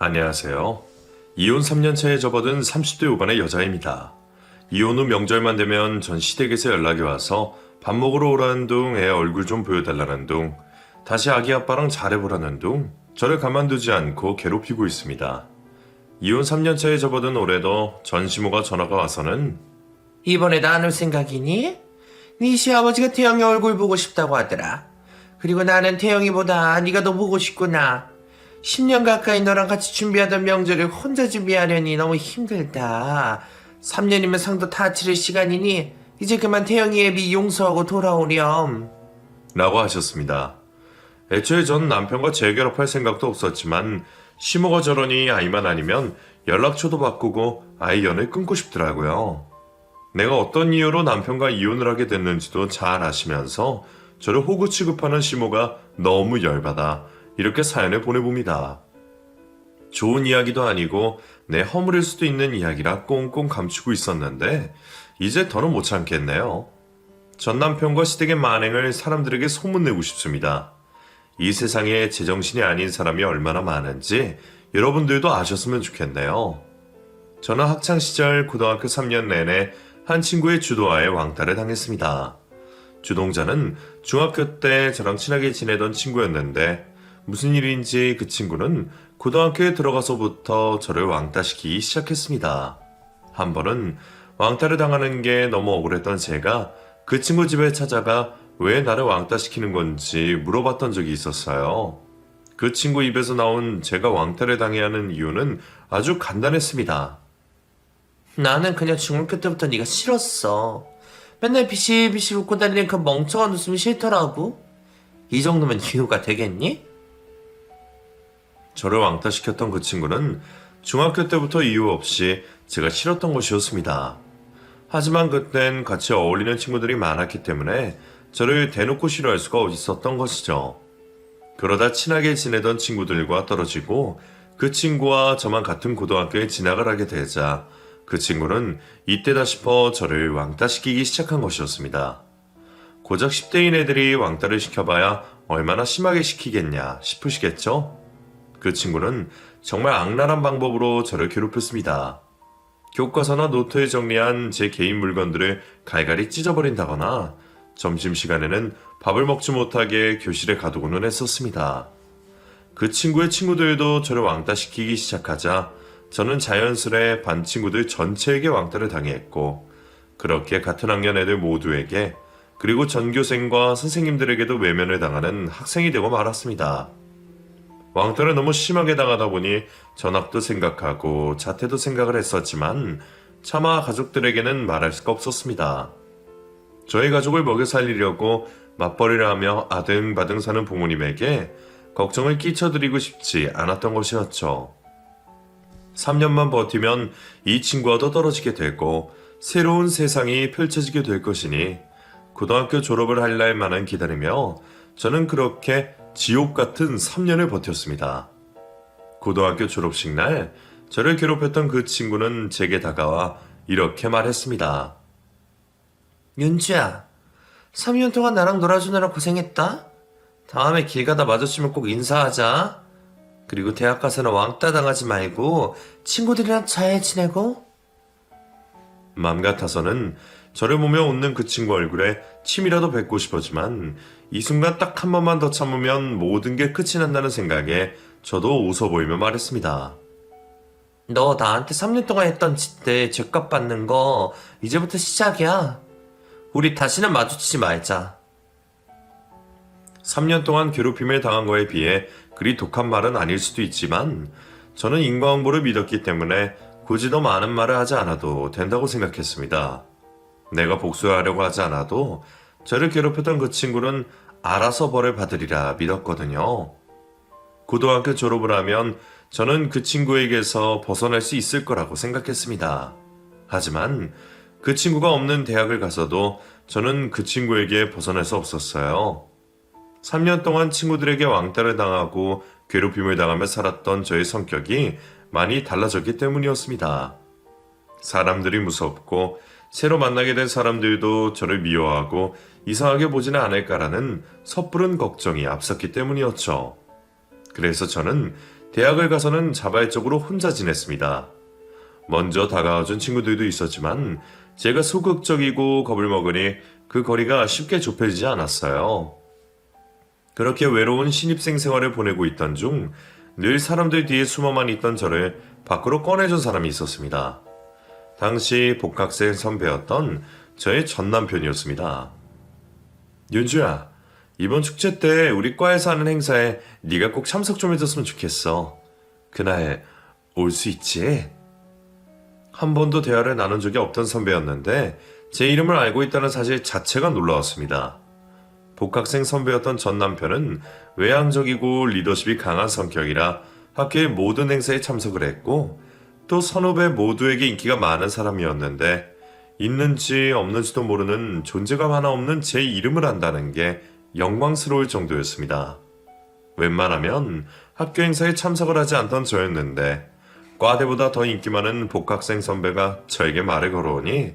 안녕하세요. 이혼 3년 차에 접어든 30대 후반의 여자입니다. 이혼 후 명절만 되면 전 시댁에서 연락이 와서 밥 먹으러 오라는 둥, 애 얼굴 좀 보여달라는 둥, 다시 아기 아빠랑 잘해보라는 둥, 저를 가만두지 않고 괴롭히고 있습니다. 이혼 3년 차에 접어든 올해도 전 시모가 전화가 와서는 이번에 나눌 생각이니? 네 시아버지가 태영이 얼굴 보고 싶다고 하더라. 그리고 나는 태영이보다 네가 더 보고 싶구나. 10년 가까이 너랑 같이 준비하던 명절을 혼자 준비하려니 너무 힘들다. 3년이면 상도 다 치를 시간이니 이제 그만 태영이 애비 용서하고 돌아오렴. 라고 하셨습니다. 애초에 전 남편과 재결합할 생각도 없었지만 시모가 저러니 아이만 아니면 연락처도 바꾸고 아이 연을 끊고 싶더라고요. 내가 어떤 이유로 남편과 이혼을 하게 됐는지도 잘 아시면서 저를 호구 취급하는 시모가 너무 열받아 이렇게 사연을 보내봅니다. 좋은 이야기도 아니고 내 허물일 수도 있는 이야기라 꽁꽁 감추고 있었는데 이제 더는 못 참겠네요. 전 남편과 시댁의 만행을 사람들에게 소문내고 싶습니다. 이 세상에 제정신이 아닌 사람이 얼마나 많은지 여러분들도 아셨으면 좋겠네요. 저는 학창시절 고등학교 3년 내내 한 친구의 주도하에 왕따를 당했습니다. 주동자는 중학교 때 저랑 친하게 지내던 친구였는데 무슨 일인지 그 친구는 고등학교에 들어가서부터 저를 왕따시키기 시작했습니다. 한 번은 왕따를 당하는 게 너무 억울했던 제가 그 친구 집에 찾아가 왜 나를 왕따시키는 건지 물어봤던 적이 있었어요. 그 친구 입에서 나온 제가 왕따를 당해야 하는 이유는 아주 간단했습니다. 나는 그냥 중학교 때부터 네가 싫었어. 맨날 비실비실 웃고 다니는 그 멍청한 웃음이 싫더라고. 이 정도면 이유가 되겠니? 저를 왕따시켰던 그 친구는 중학교 때부터 이유 없이 제가 싫었던 것이었습니다. 하지만 그땐 같이 어울리는 친구들이 많았기 때문에 저를 대놓고 싫어할 수가 있었던 것이죠. 그러다 친하게 지내던 친구들과 떨어지고 그 친구와 저만 같은 고등학교에 진학을 하게 되자 그 친구는 이때다 싶어 저를 왕따시키기 시작한 것이었습니다. 고작 10대인 애들이 왕따를 시켜봐야 얼마나 심하게 시키겠냐 싶으시겠죠? 그 친구는 정말 악랄한 방법으로 저를 괴롭혔습니다. 교과서나 노트에 정리한 제 개인 물건들을 갈갈이 찢어버린다거나 점심시간에는 밥을 먹지 못하게 교실에 가두고는 했었습니다. 그 친구의 친구들도 저를 왕따시키기 시작하자 저는 자연스레 반 친구들 전체에게 왕따를 당했고 그렇게 같은 학년 애들 모두에게 그리고 전교생과 선생님들에게도 외면을 당하는 학생이 되고 말았습니다. 왕따를 너무 심하게 당하다 보니 전학도 생각하고 자퇴도 생각을 했었지만 차마 가족들에게는 말할 수가 없었습니다. 저희 가족을 먹여 살리려고 맞벌이를 하며 아등바등 사는 부모님에게 걱정을 끼쳐드리고 싶지 않았던 것이었죠. 3년만 버티면 이 친구와도 떨어지게 되고 새로운 세상이 펼쳐지게 될 것이니 고등학교 졸업을 할 날만은 기다리며 저는 그렇게 지옥 같은 3년을 버텼습니다. 고등학교 졸업식 날 저를 괴롭혔던 그 친구는 제게 다가와 이렇게 말했습니다. 윤주야, 3년 동안 나랑 놀아주느라 고생했다. 다음에 길 가다 마주치면 꼭 인사하자. 그리고 대학 가서는 왕따 당하지 말고 친구들이랑 잘 지내고. 맘 같아서는 저를 보며 웃는 그 친구 얼굴에 침이라도 뱉고 싶었지만 이 순간 딱 한 번만 더 참으면 모든 게 끝이 난다는 생각에 저도 웃어 보이며 말했습니다. 너 나한테 3년 동안 했던 짓들 죄값 받는 거 이제부터 시작이야. 우리 다시는 마주치지 말자. 3년 동안 괴롭힘을 당한 거에 비해 그리 독한 말은 아닐 수도 있지만 저는 인과응보를 믿었기 때문에 굳이 더 많은 말을 하지 않아도 된다고 생각했습니다. 내가 복수하려고 하지 않아도 저를 괴롭혔던 그 친구는 알아서 벌을 받으리라 믿었거든요. 고등학교 졸업을 하면 저는 그 친구에게서 벗어날 수 있을 거라고 생각했습니다. 하지만 그 친구가 없는 대학을 가서도 저는 그 친구에게 벗어날 수 없었어요. 3년 동안 친구들에게 왕따를 당하고 괴롭힘을 당하며 살았던 저의 성격이 많이 달라졌기 때문이었습니다. 사람들이 무섭고 새로 만나게 된 사람들도 저를 미워하고 이상하게 보지는 않을까라는 섣부른 걱정이 앞섰기 때문이었죠. 그래서 저는 대학을 가서는 자발적으로 혼자 지냈습니다. 먼저 다가와준 친구들도 있었지만 제가 소극적이고 겁을 먹으니 그 거리가 쉽게 좁혀지지 않았어요. 그렇게 외로운 신입생 생활을 보내고 있던 중 늘 사람들 뒤에 숨어만 있던 저를 밖으로 꺼내준 사람이 있었습니다. 당시 복학생 선배였던 저의 전 남편이었습니다. 윤주야, 이번 축제 때 우리 과에서 하는 행사에 네가 꼭 참석 좀 해줬으면 좋겠어. 그날 올 수 있지? 한 번도 대화를 나눈 적이 없던 선배였는데 제 이름을 알고 있다는 사실 자체가 놀라웠습니다. 복학생 선배였던 전 남편은 외향적이고 리더십이 강한 성격이라 학교의 모든 행사에 참석을 했고 또 선후배 모두에게 인기가 많은 사람이었는데 있는지 없는지도 모르는 존재감 하나 없는 제 이름을 안다는 게 영광스러울 정도였습니다. 웬만하면 학교 행사에 참석을 하지 않던 저였는데 과대보다 더 인기 많은 복학생 선배가 저에게 말을 걸어오니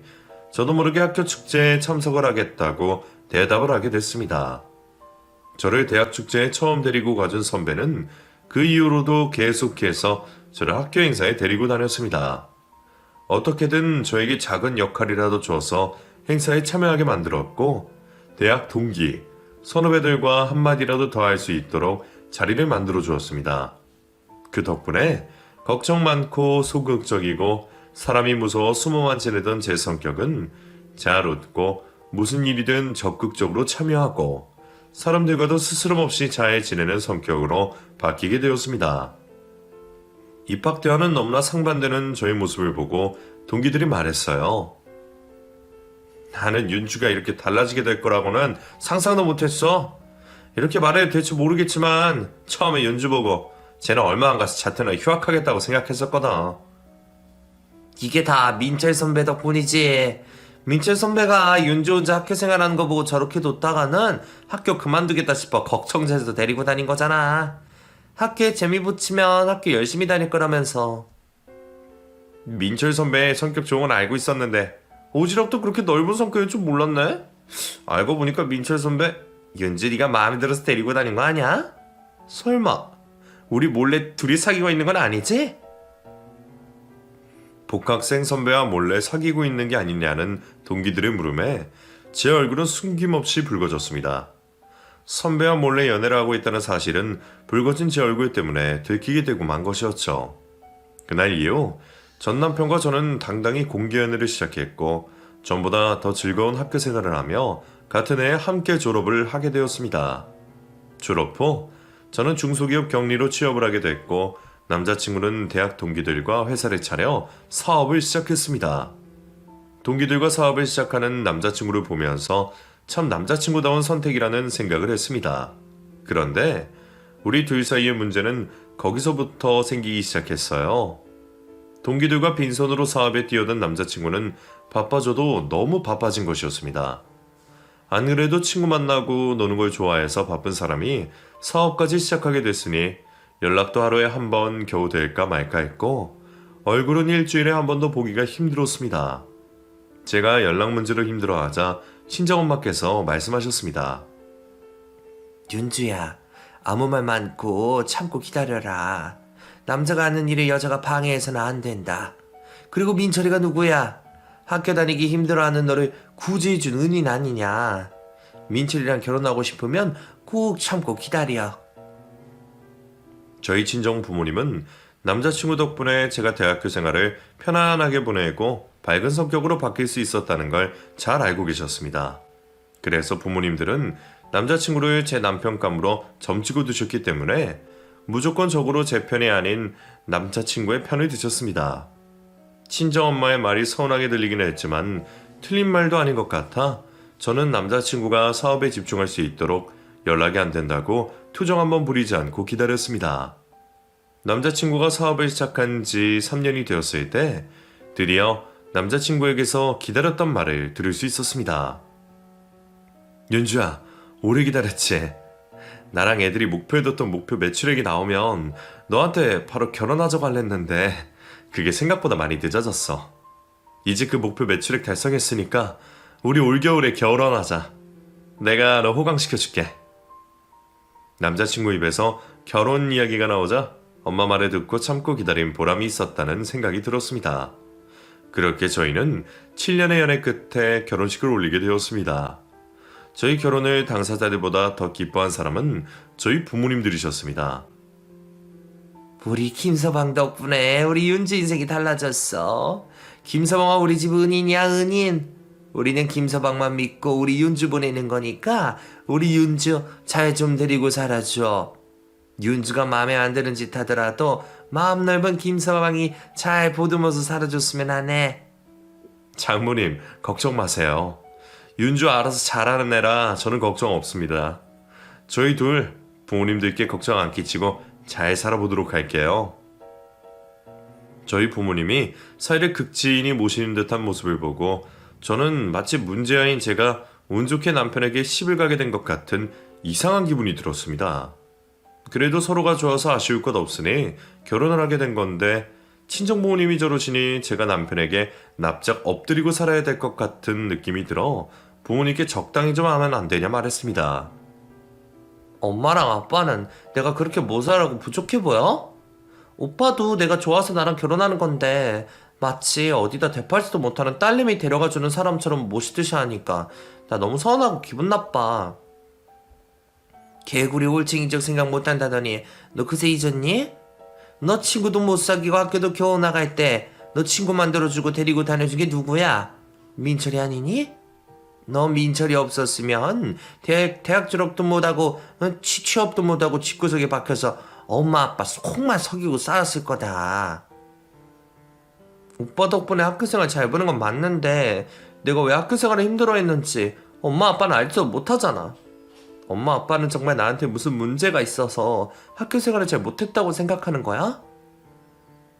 저도 모르게 학교 축제에 참석을 하겠다고 대답을 하게 됐습니다. 저를 대학 축제에 처음 데리고 가준 선배는 그 이후로도 계속해서 저를 학교 행사에 데리고 다녔습니다. 어떻게든 저에게 작은 역할이라도 줘서 행사에 참여하게 만들었고 대학 동기, 선후배들과 한마디라도 더 할 수 있도록 자리를 만들어 주었습니다. 그 덕분에 걱정 많고 소극적이고 사람이 무서워 숨어만 지내던 제 성격은 잘 웃고 무슨 일이든 적극적으로 참여하고 사람들과도 스스럼 없이 잘 지내는 성격으로 바뀌게 되었습니다. 입학 때와는 너무나 상반되는 저의 모습을 보고 동기들이 말했어요. 나는 윤주가 이렇게 달라지게 될 거라고는 상상도 못했어. 이렇게 말해도 될지 모르겠지만 처음에 윤주 보고 쟤는 얼마 안 가서 자퇴나 휴학하겠다고 생각했었거든. 이게 다 민철 선배 덕분이지. 민철 선배가 윤주 혼자 학교 생활하는 거 보고 저렇게 뒀다가는 학교 그만두겠다 싶어 걱정돼서 데리고 다닌 거잖아. 학교에 재미 붙이면 학교 열심히 다닐 거라면서. 민철 선배 성격 좋은 건 알고 있었는데 오지랖도 그렇게 넓은 성격일 줄 몰랐네. 알고 보니까 민철 선배 윤주리가 마음에 들어서 데리고 다닌 거 아니야? 설마 우리 몰래 둘이 사귀고 있는 건 아니지? 복학생 선배와 몰래 사귀고 있는 게 아니냐는 동기들의 물음에 제 얼굴은 숨김없이 붉어졌습니다. 선배와 몰래 연애를 하고 있다는 사실은 붉어진 제 얼굴 때문에 들키게 되고 만 것이었죠. 그날 이후 전 남편과 저는 당당히 공개 연애를 시작했고 전보다 더 즐거운 학교 생활을 하며 같은 해에 함께 졸업을 하게 되었습니다. 졸업 후 저는 중소기업 경리로 취업을 하게 됐고 남자친구는 대학 동기들과 회사를 차려 사업을 시작했습니다. 동기들과 사업을 시작하는 남자친구를 보면서 참 남자친구다운 선택이라는 생각을 했습니다. 그런데 우리 둘 사이의 문제는 거기서부터 생기기 시작했어요. 동기들과 빈손으로 사업에 뛰어든 남자친구는 바빠져도 너무 바빠진 것이었습니다. 안 그래도 친구 만나고 노는 걸 좋아해서 바쁜 사람이 사업까지 시작하게 됐으니 연락도 하루에 한 번 겨우 될까 말까 했고 얼굴은 일주일에 한 번도 보기가 힘들었습니다. 제가 연락 문제로 힘들어하자 친정엄마께서 말씀하셨습니다. 윤주야, 아무 말 많고 참고 기다려라. 남자가 하는 일에 여자가 방해해서는 안 된다. 그리고 민철이가 누구야? 학교 다니기 힘들어하는 너를 구제해준 은인 아니냐. 민철이랑 결혼하고 싶으면 꼭 참고 기다려. 저희 친정 부모님은 남자친구 덕분에 제가 대학교 생활을 편안하게 보내고 밝은 성격으로 바뀔 수 있었다는 걸 잘 알고 계셨습니다. 그래서 부모님들은 남자친구를 제 남편감으로 점치고 두셨기 때문에 무조건적으로 제 편이 아닌 남자친구의 편을 드셨습니다. 친정엄마의 말이 서운하게 들리기는 했지만 틀린 말도 아닌 것 같아 저는 남자친구가 사업에 집중할 수 있도록 연락이 안 된다고 투정 한번 부리지 않고 기다렸습니다. 남자친구가 사업을 시작한 지 3년이 되었을 때 드디어 남자친구에게서 기다렸던 말을 들을 수 있었습니다. 윤주야, 오래 기다렸지? 나랑 애들이 목표해뒀던 목표 매출액이 나오면 너한테 바로 결혼하자고 할랬는데 그게 생각보다 많이 늦어졌어. 이제 그 목표 매출액 달성했으니까 우리 올겨울에 결혼하자. 내가 너 호강시켜줄게. 남자친구 입에서 결혼 이야기가 나오자 엄마 말을 듣고 참고 기다린 보람이 있었다는 생각이 들었습니다. 그렇게 저희는 7년의 연애 끝에 결혼식을 올리게 되었습니다. 저희 결혼을 당사자들보다 더 기뻐한 사람은 저희 부모님들이셨습니다. 우리 김서방 덕분에 우리 윤주 인생이 달라졌어. 김서방아 우리 집 은인이야 은인. 우리는 김서방만 믿고 우리 윤주 보내는 거니까 우리 윤주 잘 좀 데리고 살아줘. 윤주가 마음에 안 드는 짓 하더라도 마음 넓은 김서방이 잘 보듬어서 살아줬으면 하네. 장모님, 걱정 마세요. 윤주 알아서 잘하는 애라 저는 걱정 없습니다. 저희 둘 부모님들께 걱정 안 끼치고 잘 살아보도록 할게요. 저희 부모님이 사이를 극진히 모시는 듯한 모습을 보고 저는 마치 문제아인 제가 운 좋게 남편에게 시집을 가게 된 것 같은 이상한 기분이 들었습니다. 그래도 서로가 좋아서 아쉬울 것 없으니 결혼을 하게 된 건데 친정 부모님이 저러시니 제가 남편에게 납작 엎드리고 살아야 될 것 같은 느낌이 들어 부모님께 적당히 좀 하면 안 되냐 말했습니다. 엄마랑 아빠는 내가 그렇게 모자라고 부족해 보여? 오빠도 내가 좋아서 나랑 결혼하는 건데 마치 어디다 대팔지도 못하는 딸내미 데려가주는 사람처럼 모시듯이 하니까 나 너무 서운하고 기분 나빠. 개구리 올챙이적 생각 못한다더니 너 그새 잊었니? 너 친구도 못 사귀고 학교도 겨우 나갈 때 너 친구 만들어주고 데리고 다녀준 게 누구야? 민철이 아니니? 너 민철이 없었으면 대학 졸업도 못하고 취업도 못하고 집구석에 박혀서 엄마 아빠 속만 속이고 살았을 거다. 오빠 덕분에 학교생활 잘 보는 건 맞는데 내가 왜 학교생활을 힘들어했는지 엄마 아빠는 알지도 못하잖아. 엄마 아빠는 정말 나한테 무슨 문제가 있어서 학교생활을 잘 못했다고 생각하는 거야?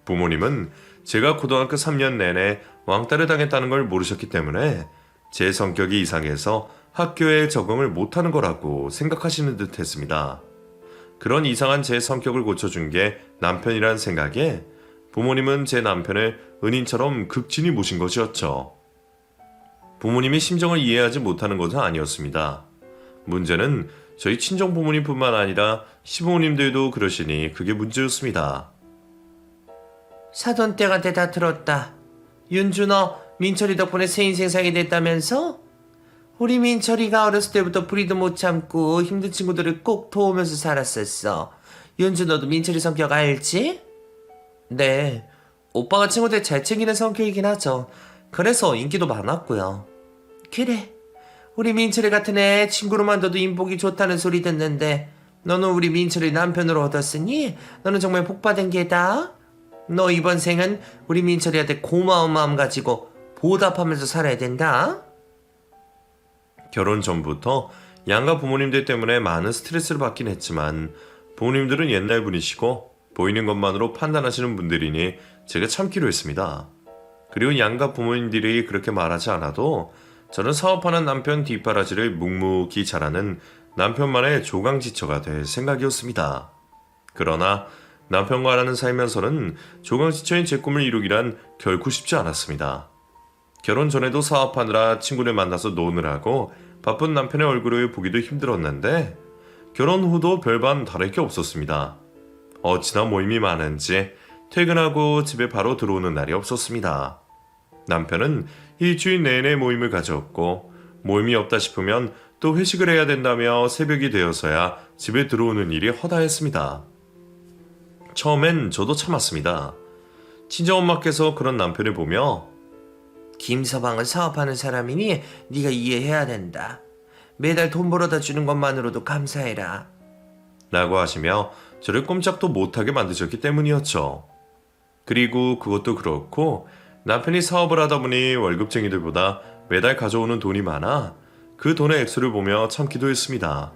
부모님은 제가 고등학교 3년 내내 왕따를 당했다는 걸 모르셨기 때문에 제 성격이 이상해서 학교에 적응을 못하는 거라고 생각하시는 듯 했습니다. 그런 이상한 제 성격을 고쳐준 게 남편이란 생각에 부모님은 제 남편을 은인처럼 극진히 모신 것이었죠. 부모님이 심정을 이해하지 못하는 것은 아니었습니다. 문제는 저희 친정 부모님뿐만 아니라 시부모님들도 그러시니 그게 문제였습니다. 사돈 때한테 다 들었다. 윤주 너 민철이 덕분에 새 인생 살게 됐다면서? 우리 민철이가 어렸을 때부터 부리도 못 참고 힘든 친구들을 꼭 도우면서 살았었어. 윤주 너도 민철이 성격 알지? 네. 오빠가 친구들 잘 챙기는 성격이긴 하죠. 그래서 인기도 많았고요. 그래. 우리 민철이 같은 애 친구로만 둬도 인복이 좋다는 소리 듣는데 너는 우리 민철이 남편으로 얻었으니 너는 정말 복받은 게다. 너 이번 생은 우리 민철이한테 고마운 마음 가지고 보답하면서 살아야 된다. 결혼 전부터 양가 부모님들 때문에 많은 스트레스를 받긴 했지만 부모님들은 옛날 분이시고 보이는 것만으로 판단하시는 분들이니 제가 참기로 했습니다. 그리고 양가 부모님들이 그렇게 말하지 않아도 저는 사업하는 남편 뒷바라지를 묵묵히 잘하는 남편만의 조강지처가 될 생각이었습니다. 그러나 남편과 하는 살면서는 조강지처인 제 꿈을 이루기란 결코 쉽지 않았습니다. 결혼 전에도 사업하느라 친구를 만나서 노느라고 바쁜 남편의 얼굴을 보기도 힘들었는데 결혼 후도 별반 다를 게 없었습니다. 어찌나 모임이 많은지 퇴근하고 집에 바로 들어오는 날이 없었습니다. 남편은 일주일 내내 모임을 가졌고 모임이 없다 싶으면 또 회식을 해야 된다며 새벽이 되어서야 집에 들어오는 일이 허다했습니다. 처음엔 저도 참았습니다. 친정엄마께서 그런 남편을 보며 김서방은 사업하는 사람이니 네가 이해해야 된다. 매달 돈 벌어다 주는 것만으로도 감사해라. 라고 하시며 저를 꼼짝도 못하게 만드셨기 때문이었죠. 그리고 그것도 그렇고 남편이 사업을 하다 보니 월급쟁이들보다 매달 가져오는 돈이 많아 그 돈의 액수를 보며 참기도 했습니다.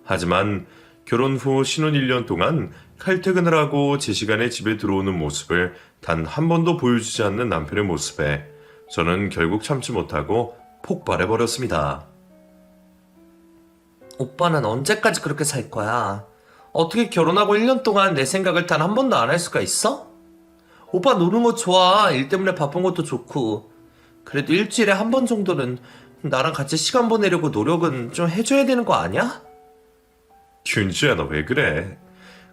하지만 결혼 후 신혼 1년 동안 칼퇴근을 하고 제 시간에 집에 들어오는 모습을 단 한 번도 보여주지 않는 남편의 모습에 저는 결국 참지 못하고 폭발해버렸습니다. 오빠는 언제까지 그렇게 살 거야? 어떻게 결혼하고 1년 동안 내 생각을 단 한 번도 안 할 수가 있어? 오빠 노는 거 좋아. 일 때문에 바쁜 것도 좋고. 그래도 일주일에 한 번 정도는 나랑 같이 시간 보내려고 노력은 좀 해줘야 되는 거 아니야? 윤주야, 너 왜 그래?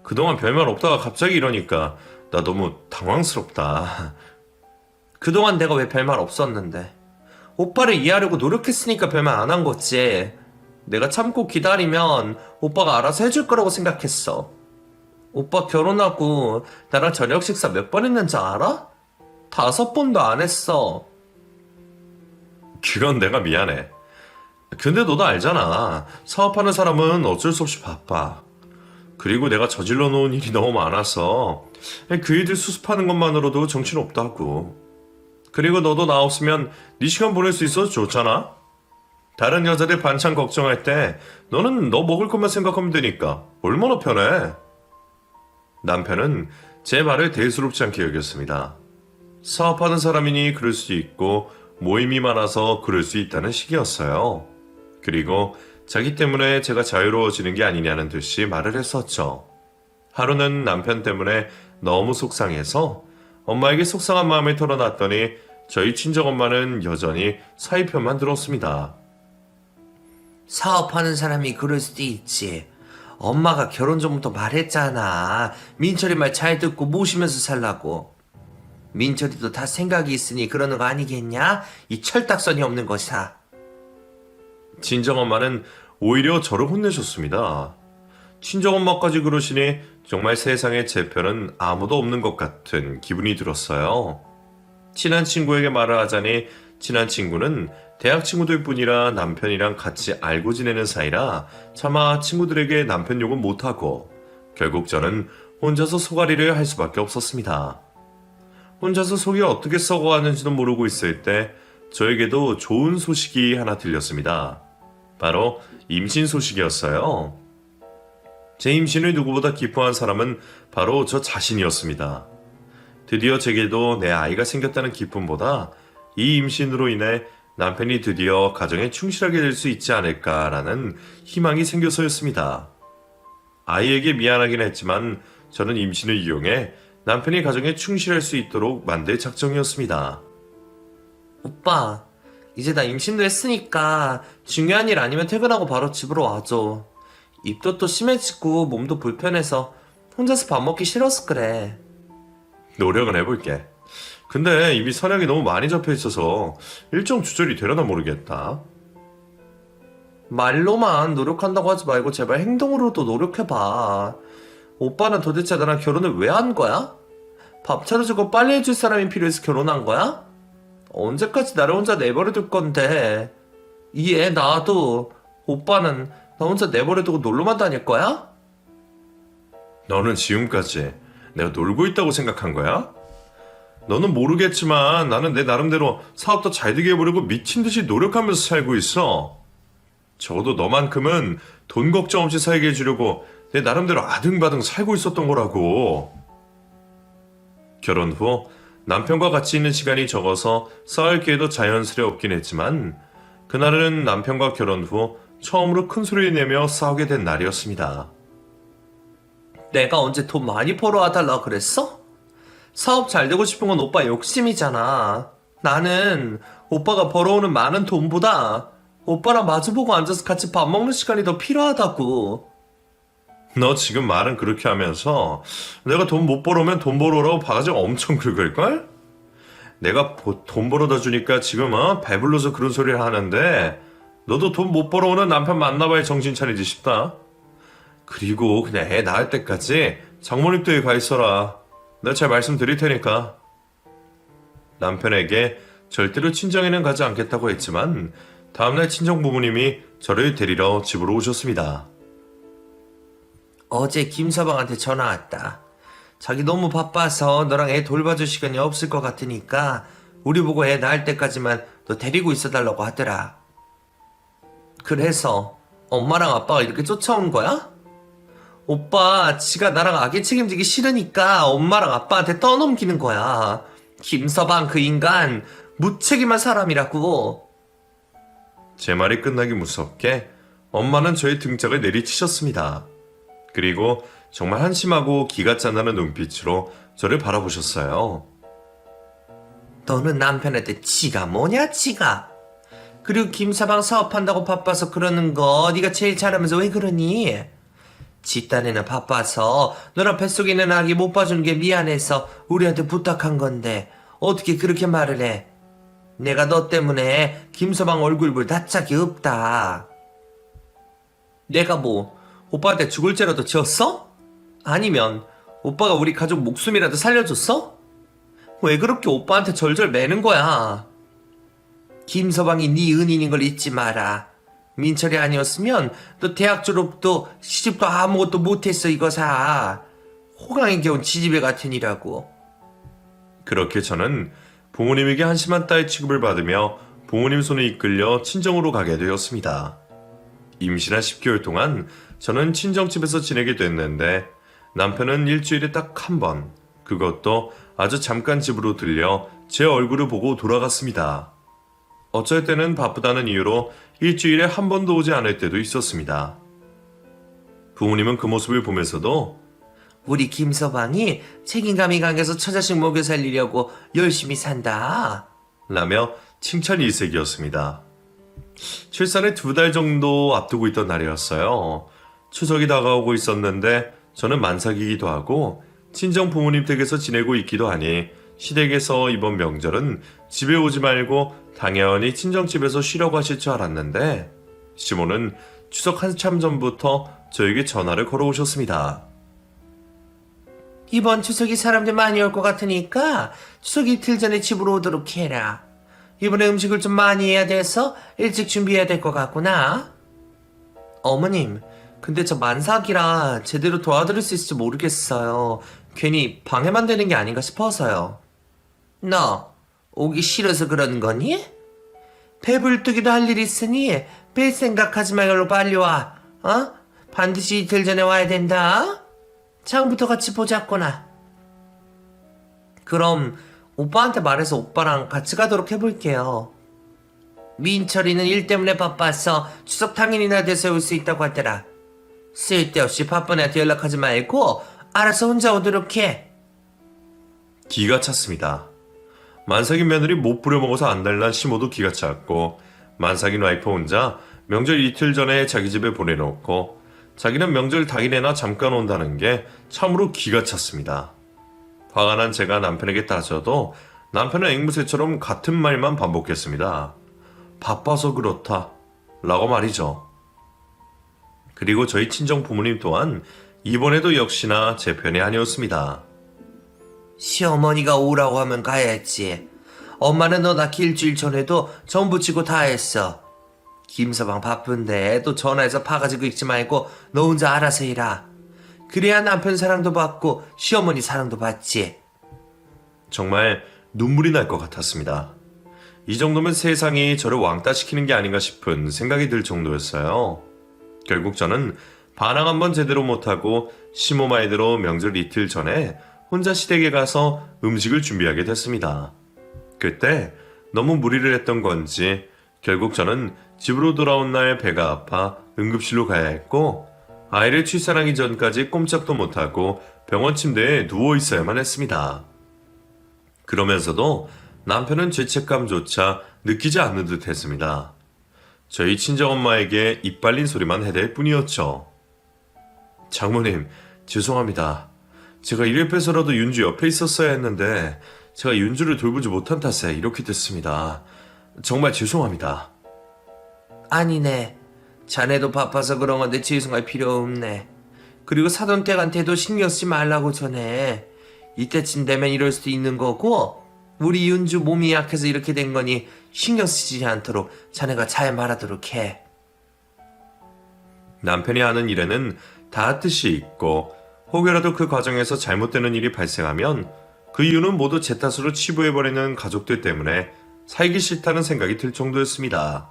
그동안 별말 없다가 갑자기 이러니까 나 너무 당황스럽다. 그동안 내가 왜 별말 없었는데. 오빠를 이해하려고 노력했으니까 별말 안 한 거지. 내가 참고 기다리면 오빠가 알아서 해줄 거라고 생각했어. 오빠 결혼하고 나랑 저녁 식사 몇 번 했는지 알아? 5번도 안 했어. 그건 내가 미안해. 근데 너도 알잖아. 사업하는 사람은 어쩔 수 없이 바빠. 그리고 내가 저질러 놓은 일이 너무 많아서 그 일들 수습하는 것만으로도 정신없다고. 그리고 너도 나 없으면 네 시간 보낼 수 있어서 좋잖아. 다른 여자들 반찬 걱정할 때 너는 너 먹을 것만 생각하면 되니까 얼마나 편해. 남편은 제 말을 대수롭지 않게 여겼습니다. 사업하는 사람이니 그럴 수 있고 모임이 많아서 그럴 수 있다는 식이었어요. 그리고 자기 때문에 제가 자유로워지는 게 아니냐는 듯이 말을 했었죠. 하루는 남편 때문에 너무 속상해서 엄마에게 속상한 마음을 털어놨더니 저희 친정엄마는 여전히 사위 편만 들었습니다. 사업하는 사람이 그럴 수도 있지. 엄마가 결혼 전부터 말했잖아. 민철이 말 잘 듣고 모시면서 살라고. 민철이도 다 생각이 있으니 그러는 거 아니겠냐? 이 철딱선이 없는 것이다. 친정엄마는 오히려 저를 혼내셨습니다. 친정엄마까지 그러시니 정말 세상에 제 편은 아무도 없는 것 같은 기분이 들었어요. 친한 친구에게 말을 하자니 친한 친구는 대학 친구들 뿐이라 남편이랑 같이 알고 지내는 사이라 차마 친구들에게 남편 욕은 못하고 결국 저는 혼자서 소가리를 할 수밖에 없었습니다. 혼자서 속이 어떻게 썩어가는지도 모르고 있을 때 저에게도 좋은 소식이 하나 들렸습니다. 바로 임신 소식이었어요. 제 임신을 누구보다 기뻐한 사람은 바로 저 자신이었습니다. 드디어 제게도 내 아이가 생겼다는 기쁨보다 이 임신으로 인해 남편이 드디어 가정에 충실하게 될 수 있지 않을까라는 희망이 생겨서였습니다. 아이에게 미안하긴 했지만 저는 임신을 이용해 남편이 가정에 충실할 수 있도록 만들 작정이었습니다. 오빠, 이제 나 임신도 했으니까 중요한 일 아니면 퇴근하고 바로 집으로 와줘. 입도 또 심해지고 몸도 불편해서 혼자서 밥 먹기 싫어서 그래. 노력은 해볼게. 근데 이미 선약이 너무 많이 잡혀 있어서 일정 조절이 되려나 모르겠다. 말로만 노력한다고 하지 말고 제발 행동으로도 노력해봐. 오빠는 도대체 나랑 결혼을 왜 한 거야? 밥 차려주고 빨리 해줄 사람이 필요해서 결혼한 거야? 언제까지 나를 혼자 내버려 둘 건데. 이해 나도. 오빠는 나 혼자 내버려 두고 놀러만 다닐 거야? 너는 지금까지 내가 놀고 있다고 생각한 거야? 너는 모르겠지만 나는 내 나름대로 사업도 잘 되게 해보려고 미친 듯이 노력하면서 살고 있어. 적어도 너만큼은 돈 걱정 없이 살게 해주려고 내 나름대로 아등바등 살고 있었던 거라고. 결혼 후 남편과 같이 있는 시간이 적어서 싸울 기회도 자연스레 없긴 했지만 그날은 남편과 결혼 후 처음으로 큰 소리를 내며 싸우게 된 날이었습니다. 내가 언제 돈 많이 벌어와달라 그랬어? 사업 잘 되고 싶은 건 오빠 욕심이잖아. 나는 오빠가 벌어오는 많은 돈보다 오빠랑 마주보고 앉아서 같이 밥 먹는 시간이 더 필요하다고. 너 지금 말은 그렇게 하면서 내가 돈 못 벌어오면 돈 벌어오라고 바가지 엄청 긁을걸? 내가 돈 벌어다 주니까 지금 배불러서 그런 소리를 하는데 너도 돈 못 벌어오는 남편 만나봐야 정신 차리지 싶다. 그리고 그냥 애 낳을 때까지 장모님 댁에 가 있어라. 내가 잘 말씀드릴 테니까. 남편에게 절대로 친정에는 가지 않겠다고 했지만 다음날 친정 부모님이 저를 데리러 집으로 오셨습니다. 어제 김서방한테 전화 왔다. 자기 너무 바빠서 너랑 애 돌봐줄 시간이 없을 것 같으니까 우리 보고 애 낳을 때까지만 너 데리고 있어달라고 하더라. 그래서 엄마랑 아빠가 이렇게 쫓아온 거야? 오빠 지가 나랑 아기 책임지기 싫으니까 엄마랑 아빠한테 떠넘기는 거야. 김서방 그 인간 무책임한 사람이라고. 제 말이 끝나기 무섭게 엄마는 저의 등짝을 내리치셨습니다. 그리고 정말 한심하고 기가 짠나는 눈빛으로 저를 바라보셨어요. 너는 남편한테 지가 뭐냐 지가. 그리고 김서방 사업한다고 바빠서 그러는 거 네가 제일 잘하면서 왜 그러니? 지 딴에는 바빠서 너랑 뱃속에 있는 아기 못 봐주는 게 미안해서 우리한테 부탁한 건데 어떻게 그렇게 말을 해? 내가 너 때문에 김서방 얼굴 볼 낯짝이 없다. 내가 뭐 오빠한테 죽을 죄라도 지었어? 아니면 오빠가 우리 가족 목숨이라도 살려줬어? 왜 그렇게 오빠한테 절절 매는 거야? 김서방이 네 은인인 걸 잊지 마라. 민철이 아니었으면 너 대학 졸업도 시집도 아무것도 못했어 이거사. 호강에 겨운 지지배 같은 이라고. 그렇게 저는 부모님에게 한심한 딸 취급을 받으며 부모님 손에 이끌려 친정으로 가게 되었습니다. 임신한 10개월 동안 저는 친정집에서 지내게 됐는데 남편은 일주일에 딱 한 번, 그것도 아주 잠깐 집으로 들려 제 얼굴을 보고 돌아갔습니다. 어쩔 때는 바쁘다는 이유로 일주일에 한 번도 오지 않을 때도 있었습니다. 부모님은 그 모습을 보면서도 우리 김서방이 책임감이 강해서 처자식 먹여 살리려고 열심히 산다. 라며 칭찬 일색이었습니다. 출산을 2달 정도 앞두고 있던 날이었어요. 추석이 다가오고 있었는데 저는 만삭이기도 하고 친정 부모님 댁에서 지내고 있기도 하니 시댁에서 이번 명절은 집에 오지 말고 당연히 친정집에서 쉬려고 하실 줄 알았는데 시모는 추석 한참 전부터 저에게 전화를 걸어오셨습니다. 이번 추석이 사람들 많이 올 것 같으니까 추석 이틀 전에 집으로 오도록 해라. 이번에 음식을 좀 많이 해야 돼서 일찍 준비해야 될 것 같구나. 어머님, 근데 저 만삭이라 제대로 도와드릴 수 있을지 모르겠어요. 괜히 방해만 되는 게 아닌가 싶어서요. 너 오기 싫어서 그러는 거니? 배불뚝이도 할 일 있으니 뺄 생각하지 말고 빨리 와. 어? 반드시 이틀 전에 와야 된다. 장부터 같이 보자꾸나. 그럼 오빠한테 말해서 오빠랑 같이 가도록 해볼게요. 민철이는 일 때문에 바빠서 추석 당일이나 돼서 올 수 있다고 하더라. 쓸데없이 바쁜 애한테 연락하지 말고 알아서 혼자 오도록 해. 기가 찼습니다. 만삭인 며느리 못 부려먹어서 안달난 시모도 기가 찼고 만삭인 와이프 혼자 명절 이틀 전에 자기 집에 보내놓고 자기는 명절 당일에나 잠깐 온다는 게 참으로 기가 찼습니다. 화가 난 제가 남편에게 따져도 남편은 앵무새처럼 같은 말만 반복했습니다. 바빠서 그렇다 라고 말이죠. 그리고 저희 친정 부모님 또한 이번에도 역시나 제 편이 아니었습니다. 시어머니가 오라고 하면 가야지. 엄마는 너 낳기 일주일 전에도 전부 치고 다 했어. 김서방 바쁜데 또 전화해서 파가지고 있지 말고 너 혼자 알아서 해라. 그래야 남편 사랑도 받고 시어머니 사랑도 받지. 정말 눈물이 날 것 같았습니다. 이 정도면 세상이 저를 왕따시키는 게 아닌가 싶은 생각이 들 정도였어요. 결국 저는 반항 한번 제대로 못하고 시모 말대로 명절 이틀 전에 혼자 시댁에 가서 음식을 준비하게 됐습니다. 그때 너무 무리를 했던 건지 결국 저는 집으로 돌아온 날 배가 아파 응급실로 가야 했고 아이를 출산하기 전까지 꼼짝도 못하고 병원 침대에 누워 있어야만 했습니다. 그러면서도 남편은 죄책감조차 느끼지 않는 듯 했습니다. 저희 친정엄마에게 입 발린 소리만 해댈 뿐이었죠. 장모님, 죄송합니다. 제가 이를 빼서라도 윤주 옆에 있었어야 했는데 제가 윤주를 돌보지 못한 탓에 이렇게 됐습니다. 정말 죄송합니다. 아니네. 자네도 바빠서 그런 건데 죄송할 필요 없네. 그리고 사돈댁한테도 신경 쓰지 말라고 전해. 이때쯤 되면 이럴 수도 있는 거고 우리 윤주 몸이 약해서 이렇게 된 거니 신경 쓰지 않도록 자네가 잘 말하도록 해. 남편이 하는 일에는 다 뜻이 있고 혹여라도 그 과정에서 잘못되는 일이 발생하면 그 이유는 모두 제 탓으로 치부해버리는 가족들 때문에 살기 싫다는 생각이 들 정도였습니다.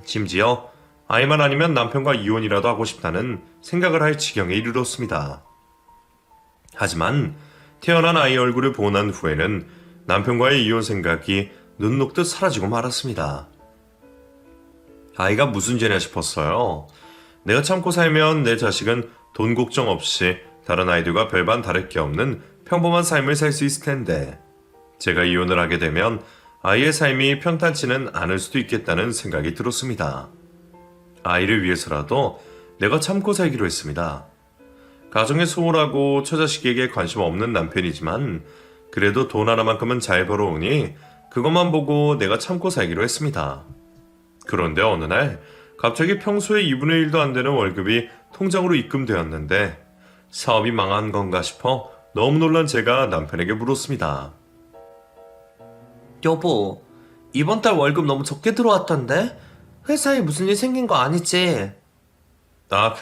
심지어 아이만 아니면 남편과 이혼이라도 하고 싶다는 생각을 할 지경에 이르렀습니다. 하지만 태어난 아이 얼굴을 보고 난 후에는 남편과의 이혼 생각이 눈 녹듯 사라지고 말았습니다. 아이가 무슨 죄냐 싶었어요. 내가 참고 살면 내 자식은 돈 걱정 없이 다른 아이들과 별반 다를 게 없는 평범한 삶을 살 수 있을 텐데 제가 이혼을 하게 되면 아이의 삶이 평탄치는 않을 수도 있겠다는 생각이 들었습니다. 아이를 위해서라도 내가 참고 살기로 했습니다. 가정에 소홀하고 처자식에게 관심 없는 남편이지만 그래도 돈 하나만큼은 잘 벌어오니 그것만 보고 내가 참고 살기로 했습니다. 그런데 어느 날 갑자기 평소에 2분의 1도 안 되는 월급이 통장으로 입금되었는데 사업이 망한 건가 싶어 너무 놀란 제가 남편에게 물었습니다. 여보, 이번 달 월급 너무 적게 들어왔던데? 회사에 무슨 일 생긴 거 아니지? 아,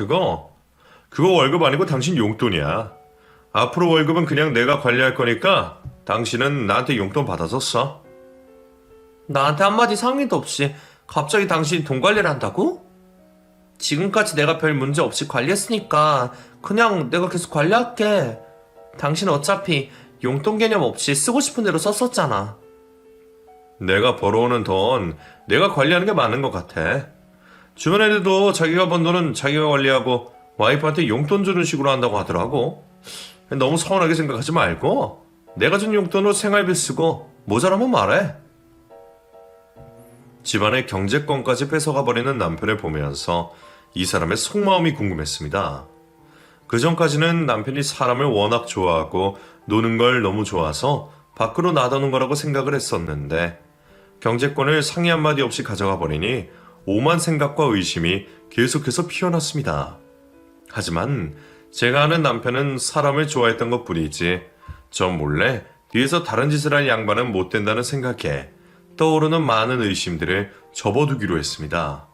그거 월급 아니고 당신 용돈이야. 앞으로 월급은 그냥 내가 관리할 거니까 당신은 나한테 용돈 받아서 써. 나한테 한마디 상의도 없이 갑자기 당신이 돈 관리를 한다고? 지금까지 내가 별 문제 없이 관리했으니까 그냥 내가 계속 관리할게. 당신은 어차피 용돈 개념 없이 쓰고 싶은 대로 썼었잖아. 내가 벌어오는 돈 내가 관리하는 게 맞는 것 같아. 주변 애들도 자기가 번 돈은 자기가 관리하고 와이프한테 용돈 주는 식으로 한다고 하더라고. 너무 서운하게 생각하지 말고 내가 준 용돈으로 생활비 쓰고 모자라면 말해. 집안의 경제권까지 뺏어가 버리는 남편을 보면서 이 사람의 속마음이 궁금했습니다. 그 전까지는 남편이 사람을 워낙 좋아하고 노는 걸 너무 좋아서 밖으로 나다는 거라고 생각을 했었는데 경제권을 상의 한마디 없이 가져가 버리니 오만 생각과 의심이 계속해서 피어났습니다. 하지만 제가 아는 남편은 사람을 좋아했던 것 뿐이지 저 몰래 뒤에서 다른 짓을 할 양반은 못 된다는 생각에 떠오르는 많은 의심들을 접어두기로 했습니다.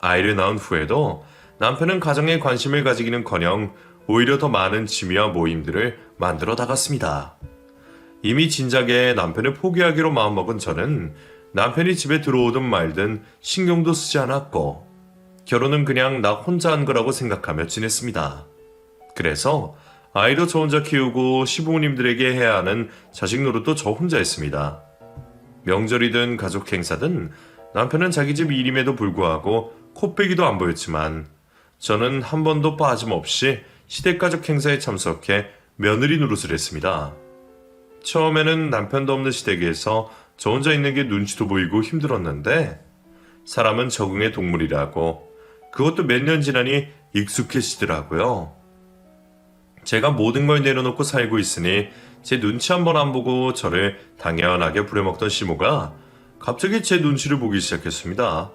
아이를 낳은 후에도 남편은 가정에 관심을 가지기는커녕 오히려 더 많은 취미와 모임들을 만들어 나갔습니다. 이미 진작에 남편을 포기하기로 마음먹은 저는 남편이 집에 들어오든 말든 신경도 쓰지 않았고 결혼은 그냥 나 혼자 한 거라고 생각하며 지냈습니다. 그래서 아이도 저 혼자 키우고 시부모님들에게 해야 하는 자식 노릇도 저 혼자 했습니다. 명절이든 가족 행사든 남편은 자기 집 일임에도 불구하고 코빼기도 안 보였지만 저는 한 번도 빠짐없이 시댁가족 행사에 참석해 며느리 노릇을 했습니다. 처음에는 남편도 없는 시댁에서 저 혼자 있는 게 눈치도 보이고 힘들었는데 사람은 적응의 동물이라고 그것도 몇 년 지나니 익숙해지더라고요. 제가 모든 걸 내려놓고 살고 있으니 제 눈치 한 번 안 보고 저를 당연하게 부려먹던 시모가 갑자기 제 눈치를 보기 시작했습니다.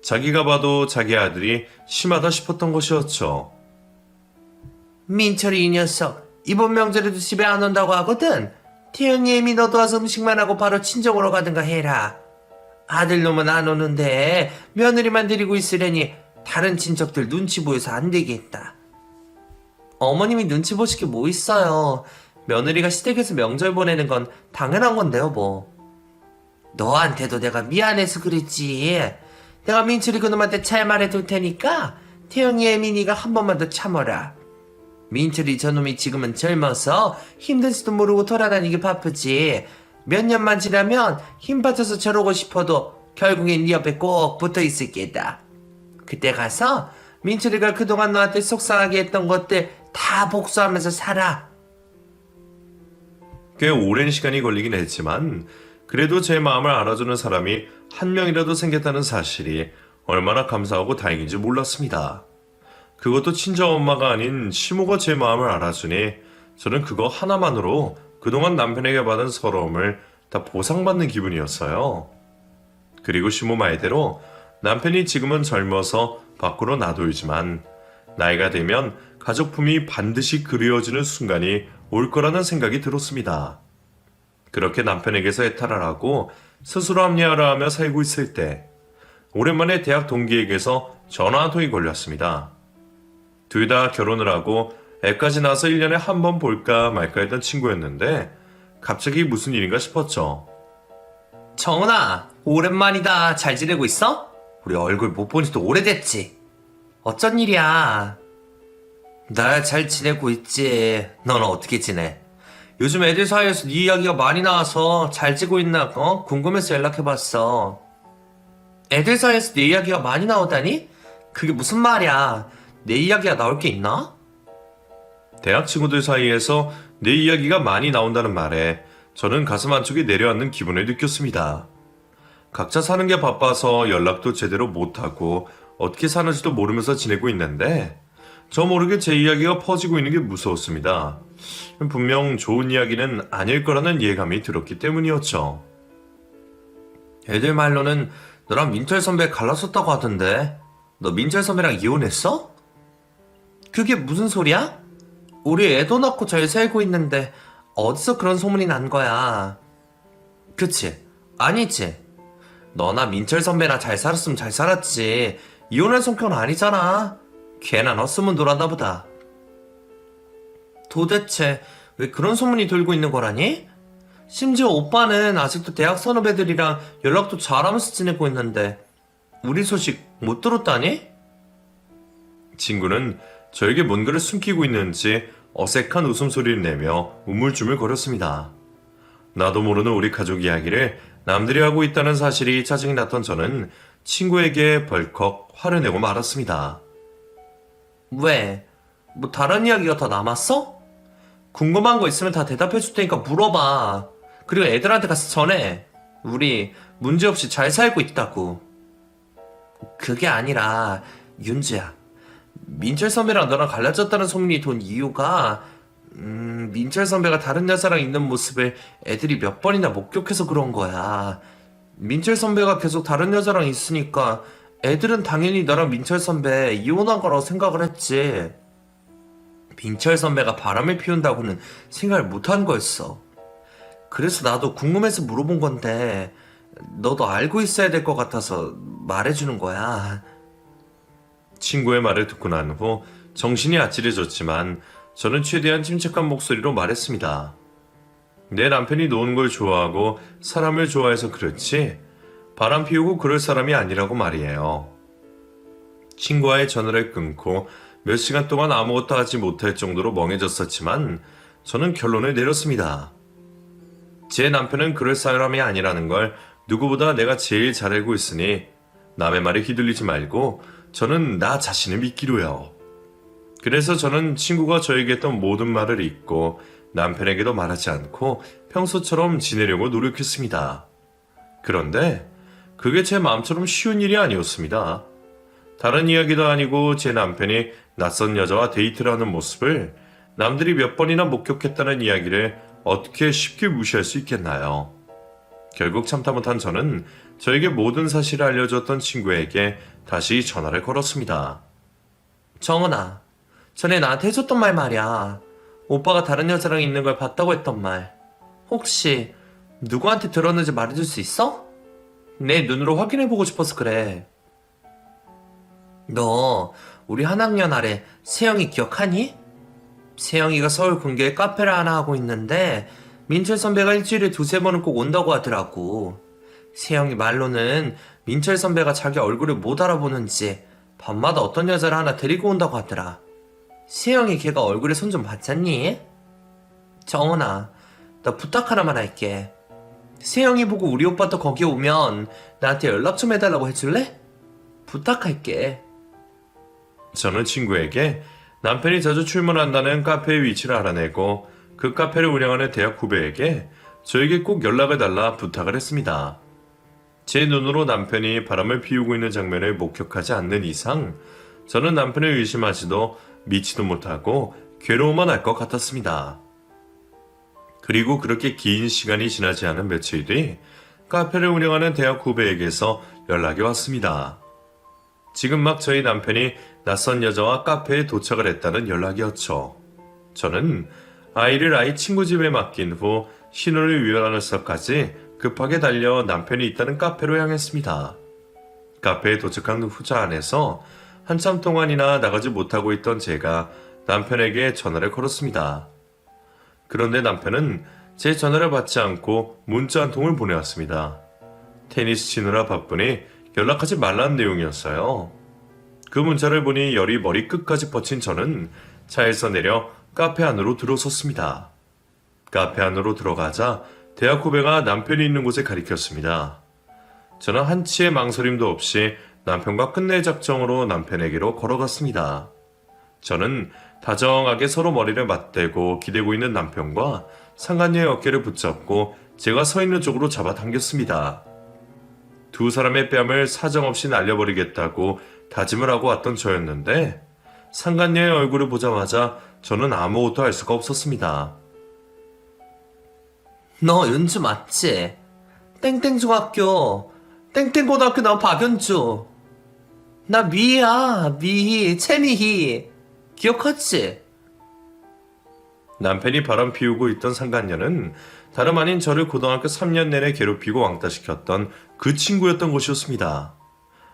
자기가 봐도 자기 아들이 심하다 싶었던 것이었죠. 민철이 이 녀석 이번 명절에도 집에 안 온다고 하거든. 태영이 애미 너도 와서 음식만 하고 바로 친정으로 가든가 해라. 아들놈은 안 오는데 며느리만 데리고 있으려니 다른 친척들 눈치 보여서 안 되겠다. 어머님이 눈치 보실 게 뭐 있어요. 며느리가 시댁에서 명절 보내는 건 당연한 건데요 뭐. 너한테도 내가 미안해서 그랬지. 내가 민철이 그놈한테 잘 말해둘 테니까 태영이 애민이가 한 번만 더 참아라. 민철이 저놈이 지금은 젊어서 힘든지도 모르고 돌아다니기 바쁘지. 몇 년만 지나면 힘 받쳐서 저러고 싶어도 결국엔 네 옆에 꼭 붙어 있을 게다. 그때 가서 민철이가 그동안 너한테 속상하게 했던 것들 다 복수하면서 살아. 꽤 오랜 시간이 걸리긴 했지만 그래도 제 마음을 알아주는 사람이 한 명이라도 생겼다는 사실이 얼마나 감사하고 다행인지 몰랐습니다. 그것도 친정엄마가 아닌 시모가 제 마음을 알아주니 저는 그거 하나만으로 그동안 남편에게 받은 서러움을 다 보상받는 기분이었어요. 그리고 시모 말대로 남편이 지금은 젊어서 밖으로 놔두이지만 나이가 되면 가족품이 반드시 그리워지는 순간이 올 거라는 생각이 들었습니다. 그렇게 남편에게서 해탈을 하고 스스로 합리화를 하며 살고 있을 때 오랜만에 대학 동기에게서 전화 한 통이 걸렸습니다. 둘 다 결혼을 하고 애까지 낳아서 1년에 한 번 볼까 말까 했던 친구였는데 갑자기 무슨 일인가 싶었죠. 정은아, 오랜만이다. 잘 지내고 있어? 우리 얼굴 못 본 지도 오래됐지. 어쩐 일이야? 나 잘 지내고 있지. 너는 어떻게 지내? 요즘 애들 사이에서 네 이야기가 많이 나와서 잘 지고 있나 궁금해서 연락해봤어. 애들 사이에서 내 이야기가 많이 나오다니? 그게 무슨 말이야? 내 이야기가 나올 게 있나? 대학 친구들 사이에서 내 이야기가 많이 나온다는 말에 저는 가슴 한쪽에 내려앉는 기분을 느꼈습니다. 각자 사는 게 바빠서 연락도 제대로 못하고 어떻게 사는지도 모르면서 지내고 있는데 저 모르게 제 이야기가 퍼지고 있는 게 무서웠습니다. 분명 좋은 이야기는 아닐 거라는 예감이 들었기 때문이었죠. 애들 말로는 너랑 민철 선배 갈랐었다고 하던데 너 민철 선배랑 이혼했어? 그게 무슨 소리야? 우리 애도 낳고 잘 살고 있는데 어디서 그런 소문이 난 거야? 그치? 아니지? 너나 민철 선배나 잘 살았으면 잘 살았지. 이혼할 성격은 아니잖아. 걔나 헛소문 돌았나 보다. 도대체 왜 그런 소문이 돌고 있는 거라니? 심지어 오빠는 아직도 대학 선후배들이랑 연락도 잘하면서 지내고 있는데 우리 소식 못 들었다니? 친구는 저에게 뭔가를 숨기고 있는지 어색한 웃음소리를 내며 우물쭈물거렸습니다. 나도 모르는 우리 가족 이야기를 남들이 하고 있다는 사실이 짜증이 났던 저는 친구에게 벌컥 화를 내고 말았습니다. 왜? 뭐 다른 이야기가 더 남았어? 궁금한 거 있으면 다 대답해 줄 테니까 물어봐. 그리고 애들한테 가서 전해. 우리 문제없이 잘 살고 있다고. 그게 아니라 윤주야. 민철 선배랑 너랑 갈라졌다는 소문이 돈 이유가 민철 선배가 다른 여자랑 있는 모습을 애들이 몇 번이나 목격해서 그런 거야. 민철 선배가 계속 다른 여자랑 있으니까 애들은 당연히 너랑 민철 선배 이혼한 거라고 생각을 했지. 민철 선배가 바람을 피운다고는 생각을 못한 거였어. 그래서 나도 궁금해서 물어본 건데 너도 알고 있어야 될 것 같아서 말해주는 거야. 친구의 말을 듣고 난 후 정신이 아찔해졌지만 저는 최대한 침착한 목소리로 말했습니다. 내 남편이 노는 걸 좋아하고 사람을 좋아해서 그렇지 바람 피우고 그럴 사람이 아니라고 말이에요. 친구와의 전화를 끊고 몇 시간 동안 아무것도 하지 못할 정도로 멍해졌었지만 저는 결론을 내렸습니다. 제 남편은 그럴 사람이 아니라는 걸 누구보다 내가 제일 잘 알고 있으니 남의 말에 휘둘리지 말고 저는 나 자신을 믿기로요. 그래서 저는 친구가 저에게 했던 모든 말을 잊고 남편에게도 말하지 않고 평소처럼 지내려고 노력했습니다. 그런데 그게 제 마음처럼 쉬운 일이 아니었습니다. 다른 이야기도 아니고 제 남편이 낯선 여자와 데이트를 하는 모습을 남들이 몇 번이나 목격했다는 이야기를 어떻게 쉽게 무시할 수 있겠나요? 결국 참다 못한 저는 저에게 모든 사실을 알려줬던 친구에게 다시 전화를 걸었습니다. 정은아, 전에 나한테 해줬던 말 말이야. 오빠가 다른 여자랑 있는 걸 봤다고 했던 말. 혹시 누구한테 들었는지 말해줄 수 있어? 내 눈으로 확인해보고 싶어서 그래. 너 우리 한 학년 아래 세영이 기억하니? 세영이가 서울 근교에 카페를 하나 하고 있는데 민철 선배가 일주일에 두세 번은 꼭 온다고 하더라고. 세영이 말로는 민철 선배가 자기 얼굴을 못 알아보는지 밤마다 어떤 여자를 하나 데리고 온다고 하더라. 세영이 걔가 얼굴에 손 좀 봤잖니? 정은아, 나 부탁 하나만 할게. 세영이 보고 우리 오빠도 거기 오면 나한테 연락 좀 해달라고 해줄래? 부탁할게. 저는 친구에게 남편이 자주 출근한다는 카페의 위치를 알아내고 그 카페를 운영하는 대학 후배에게 저에게 꼭 연락을 달라 부탁을 했습니다. 제 눈으로 남편이 바람을 피우고 있는 장면을 목격하지 않는 이상 저는 남편을 의심하지도 믿지도 못하고 괴로워만 할 것 같았습니다. 그리고 그렇게 긴 시간이 지나지 않은 며칠 뒤 카페를 운영하는 대학 후배에게서 연락이 왔습니다. 지금 막 저희 남편이 낯선 여자와 카페에 도착을 했다는 연락이었죠. 저는 아이를 아이 친구 집에 맡긴 후 신호를 위반해서까지 급하게 달려 남편이 있다는 카페로 향했습니다. 카페에 도착한 후자 안에서 한참 동안이나 나가지 못하고 있던 제가 남편에게 전화를 걸었습니다. 그런데 남편은 제 전화를 받지 않고 문자 한 통을 보내왔습니다. 테니스 치느라 바쁘니 연락하지 말라는 내용이었어요. 그 문자를 보니 열이 머리 끝까지 뻗친 저는 차에서 내려 카페 안으로 들어섰습니다. 카페 안으로 들어가자 대학 후배가 남편이 있는 곳에 가리켰습니다. 저는 한치의 망설임도 없이 남편과 끝낼 작정으로 남편에게로 걸어갔습니다. 저는 다정하게 서로 머리를 맞대고 기대고 있는 남편과 상간녀의 어깨를 붙잡고 제가 서 있는 쪽으로 잡아당겼습니다. 두 사람의 뺨을 사정없이 날려버리겠다고 다짐을 하고 왔던 저였는데 상간녀의 얼굴을 보자마자 저는 아무것도 할 수가 없었습니다. 너 윤주 맞지? 땡땡중학교, 땡땡고등학교 나온 박윤주. 나 미희야, 미희, 채미희. 기억하지? 남편이 바람 피우고 있던 상간녀는 다름 아닌 저를 고등학교 3년 내내 괴롭히고 왕따시켰던 그 친구였던 것이었습니다.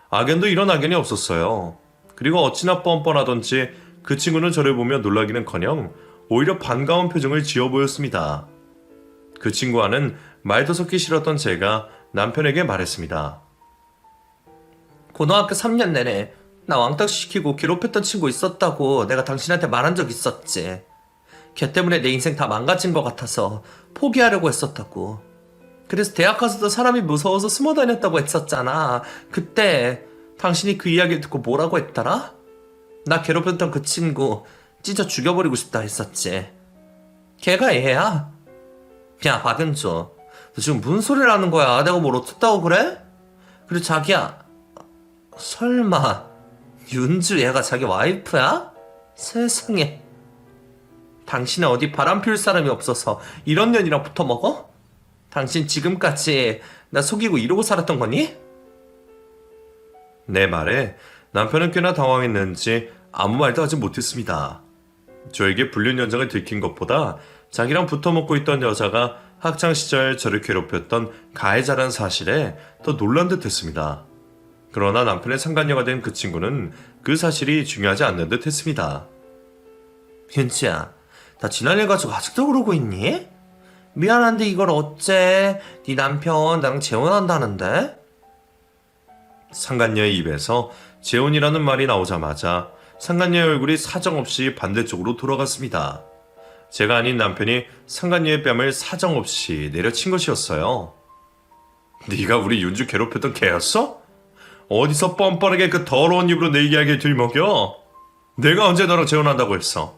악연도 이런 악연이 없었어요. 그리고 어찌나 뻔뻔하던지 그 친구는 저를 보며 놀라기는커녕 오히려 반가운 표정을 지어 보였습니다. 그 친구와는 말도 섞기 싫었던 제가 남편에게 말했습니다. 고등학교 3년 내내 나 왕따시키고 괴롭혔던 친구 있었다고 내가 당신한테 말한 적 있었지. 걔 때문에 내 인생 다 망가진 것 같아서 포기하려고 했었다고. 그래서 대학 가서도 사람이 무서워서 숨어 다녔다고 했었잖아. 그때 당신이 그 이야기를 듣고 뭐라고 했더라? 나 괴롭혔던 그 친구 찢어 죽여버리고 싶다 했었지. 걔가 얘야. 야 박은주, 너 지금 무슨 소리를 하는 거야? 내가 뭘 어떻다고 그래? 그리고 자기야, 설마 윤주 얘가 자기 와이프야? 세상에. 당신은 어디 바람 피울 사람이 없어서 이런 년이랑 붙어먹어? 당신 지금까지 나 속이고 이러고 살았던 거니? 내 말에 남편은 꽤나 당황했는지 아무 말도 하지 못했습니다. 저에게 불륜 현장을 들킨 것보다 자기랑 붙어먹고 있던 여자가 학창시절 저를 괴롭혔던 가해자라는 사실에 더 놀란 듯 했습니다. 그러나 남편의 상간녀가 된 그 친구는 그 사실이 중요하지 않는 듯 했습니다. 윤주야, 나 지난 일 가지고 아직도 그러고 있니? 미안한데 이걸 어째? 네 남편 나랑 재혼한다는데? 상간녀의 입에서 재혼이라는 말이 나오자마자 상간녀의 얼굴이 사정없이 반대쪽으로 돌아갔습니다. 제가 아닌 남편이 상간녀의 뺨을 사정없이 내려친 것이었어요. 네가 우리 윤주 괴롭혔던 걔였어? 어디서 뻔뻔하게 그 더러운 입으로 내 이야기를 들먹여? 내가 언제 너랑 재혼한다고 했어?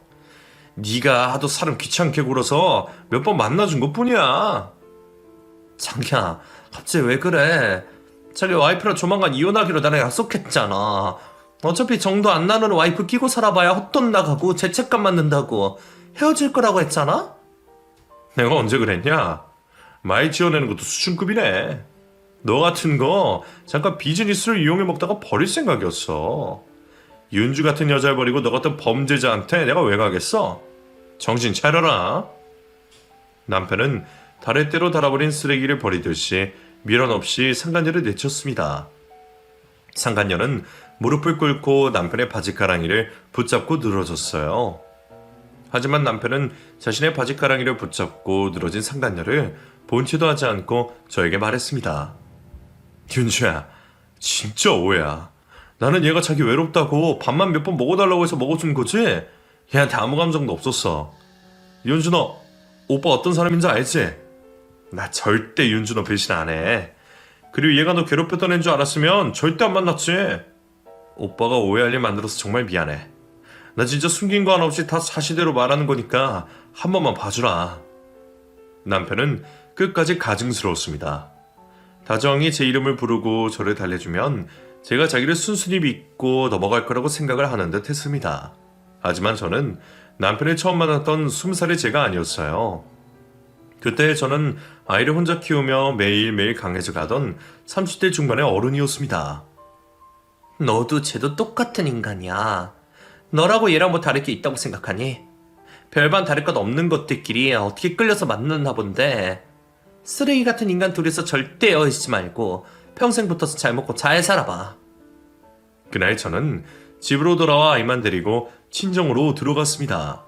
네가 하도 사람 귀찮게 굴어서 몇 번 만나준 것뿐이야. 자기야, 갑자기 왜 그래? 자기 와이프랑 조만간 이혼하기로 나랑 약속했잖아. 어차피 정도 안 나는 와이프 끼고 살아봐야 헛돈 나가고 죄책감 맞는다고 헤어질 거라고 했잖아? 내가 언제 그랬냐? 말 지어내는 것도 수준급이네. 너 같은 거 잠깐 비즈니스를 이용해 먹다가 버릴 생각이었어. 윤주 같은 여자를 버리고 너 같은 범죄자한테 내가 왜 가겠어? 정신 차려라. 남편은 다래대로 달아버린 쓰레기를 버리듯이 미련 없이 상간녀를 내쳤습니다. 상간녀는 무릎을 꿇고 남편의 바지가랑이를 붙잡고 늘어졌어요. 하지만 남편은 자신의 바지가랑이를 붙잡고 늘어진 상간녀를 본체도 하지 않고 저에게 말했습니다. 윤주야, 진짜 오해야. 나는 얘가 자기 외롭다고 밥만 몇 번 먹어달라고 해서 먹어준 거지? 얘한테 아무 감정도 없었어. 윤주 너 오빠 어떤 사람인지 알지? 나 절대 윤주 너 배신 안 해. 그리고 얘가 너 괴롭혔던 애인 줄 알았으면 절대 안 만났지. 오빠가 오해할 일 만들어서 정말 미안해. 나 진짜 숨긴 거 하나 없이 다 사실대로 말하는 거니까 한 번만 봐주라. 남편은 끝까지 가증스러웠습니다. 다정히 제 이름을 부르고 저를 달래주면 제가 자기를 순순히 믿고 넘어갈 거라고 생각을 하는 듯 했습니다. 하지만 저는 남편을 처음 만났던 20살의 제가 아니었어요. 그때 저는 아이를 혼자 키우며 매일매일 강해져 가던 30대 중반의 어른이었습니다. 너도 쟤도 똑같은 인간이야. 너라고 얘랑 뭐 다를 게 있다고 생각하니? 별반 다를 것 없는 것들끼리 어떻게 끌려서 만났나 본데 쓰레기 같은 인간 둘이서 절대 헤어지지 말고 평생 붙어서 잘 먹고 잘 살아봐. 그날 저는 집으로 돌아와 아이만 데리고 친정으로 들어갔습니다.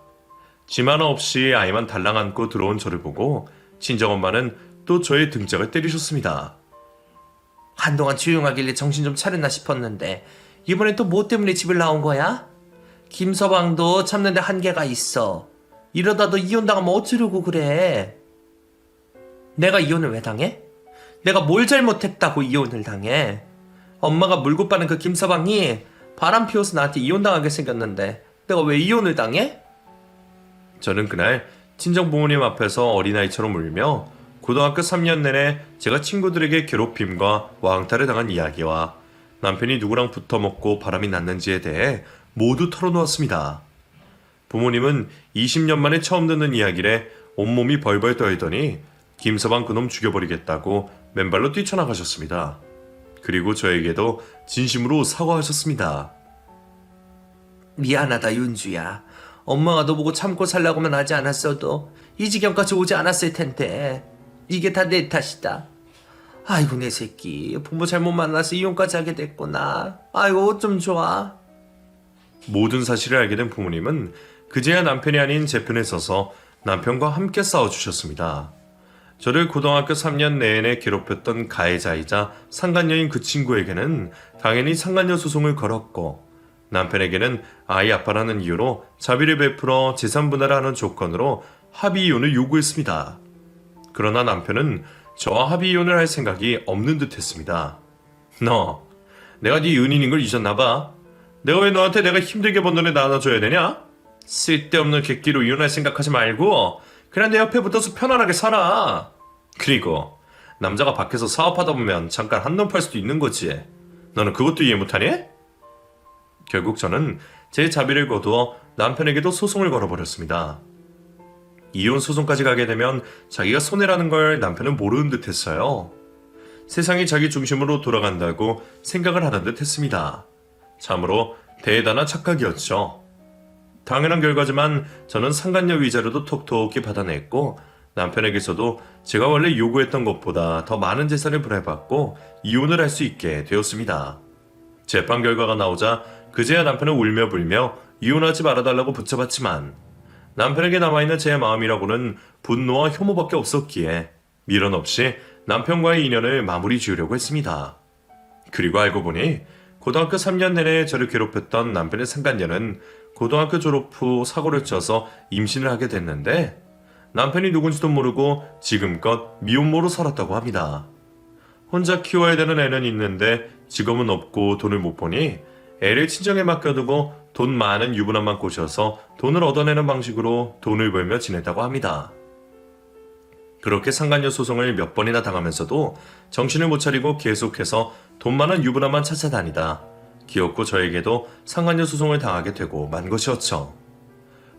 짐 하나 없이 아이만 달랑 안고 들어온 저를 보고 친정엄마는 또 저의 등짝을 때리셨습니다. 한동안 조용하길래 정신 좀 차렸나 싶었는데 이번엔 또 뭐 때문에 집을 나온 거야? 김서방도 참는데 한계가 있어. 이러다 너 이혼당하면 어쩌려고 그래? 내가 이혼을 왜 당해? 내가 뭘 잘못했다고 이혼을 당해? 엄마가 물고 빠는 그 김서방이 바람 피워서 나한테 이혼당하게 생겼는데 내가 왜 이혼을 당해? 저는 그날 친정 부모님 앞에서 어린아이처럼 울며 고등학교 3년 내내 제가 친구들에게 괴롭힘과 왕따를 당한 이야기와 남편이 누구랑 붙어먹고 바람이 났는지에 대해 모두 털어놓았습니다. 부모님은 20년 만에 처음 듣는 이야기래 온몸이 벌벌 떨더니 김서방 그놈 죽여버리겠다고 맨발로 뛰쳐나가셨습니다. 그리고 저에게도 진심으로 사과하셨습니다. 미안하다 윤주야. 엄마가 너 보고 참고 살라고만 하지 않았어도 이 지경까지 오지 않았을 텐데 이게 다 내 탓이다. 아이고 내 새끼 부모 잘못 만나서 이혼까지 하게 됐구나. 아이고 어쩜 좋아. 모든 사실을 알게 된 부모님은 그제야 남편이 아닌 제 편에 서서 남편과 함께 싸워주셨습니다. 저를 고등학교 3년 내내 괴롭혔던 가해자이자 상간녀인 그 친구에게는 당연히 상간녀 소송을 걸었고, 남편에게는 아이 아빠라는 이유로 자비를 베풀어 재산 분할을 하는 조건으로 합의 이혼을 요구했습니다. 그러나 남편은 저와 합의 이혼을 할 생각이 없는 듯 했습니다. 너, 내가 네 은인인 걸 잊었나봐. 내가 왜 너한테 내가 힘들게 번 돈을 나눠줘야 되냐? 쓸데없는 객기로 이혼할 생각하지 말고 그냥 내 옆에 붙어서 편안하게 살아. 그리고 남자가 밖에서 사업하다 보면 잠깐 한눈 팔 수도 있는 거지. 너는 그것도 이해 못하니? 결국 저는 제 자비를 거두어 남편에게도 소송을 걸어버렸습니다. 이혼 소송까지 가게 되면 자기가 손해라는 걸 남편은 모르는 듯 했어요. 세상이 자기 중심으로 돌아간다고 생각을 하는 듯 했습니다. 참으로 대단한 착각이었죠. 당연한 결과지만 저는 상간녀 위자료도 톡톡히 받아냈고, 남편에게서도 제가 원래 요구했던 것보다 더 많은 재산을 분할받고 이혼을 할 수 있게 되었습니다. 재판 결과가 나오자 그제야 남편은 울며 불며 이혼하지 말아달라고 붙잡았지만, 남편에게 남아있는 제 마음이라고는 분노와 혐오밖에 없었기에 미련 없이 남편과의 인연을 마무리 지으려고 했습니다. 그리고 알고 보니 고등학교 3년 내내 저를 괴롭혔던 남편의 상간녀는 고등학교 졸업 후 사고를 쳐서 임신을 하게 됐는데, 남편이 누군지도 모르고 지금껏 미혼모로 살았다고 합니다. 혼자 키워야 되는 애는 있는데 직업은 없고 돈을 못 버니 애를 친정에 맡겨두고 돈 많은 유부남만 꼬셔서 돈을 얻어내는 방식으로 돈을 벌며 지냈다고 합니다. 그렇게 상간녀 소송을 몇 번이나 당하면서도 정신을 못 차리고 계속해서 돈 많은 유부남만 찾아다니다 기어코 저에게도 상간녀 소송을 당하게 되고 만 것이었죠.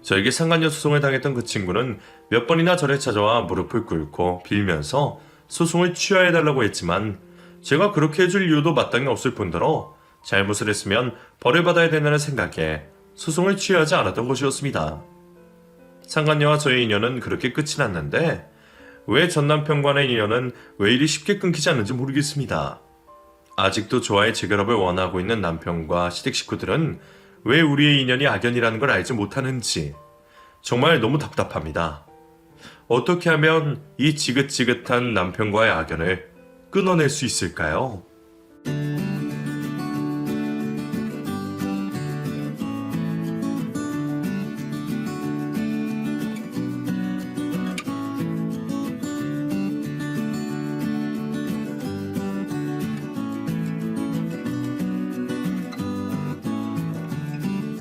저에게 상간녀 소송을 당했던 그 친구는 몇 번이나 저를 찾아와 무릎을 꿇고 빌면서 소송을 취하해달라고 했지만, 제가 그렇게 해줄 이유도 마땅히 없을 뿐더러 잘못을 했으면 벌을 받아야 된다는 생각에 소송을 취하지 않았던 것이었습니다. 상간녀와 저의 인연은 그렇게 끝이 났는데, 왜 전 남편과의 인연은 왜 이리 쉽게 끊기지 않는지 모르겠습니다. 아직도 저와의 재결합을 원하고 있는 남편과 시댁 식구들은 왜 우리의 인연이 악연이라는 걸 알지 못하는지 정말 너무 답답합니다. 어떻게 하면 이 지긋지긋한 남편과의 악연을 끊어낼 수 있을까요?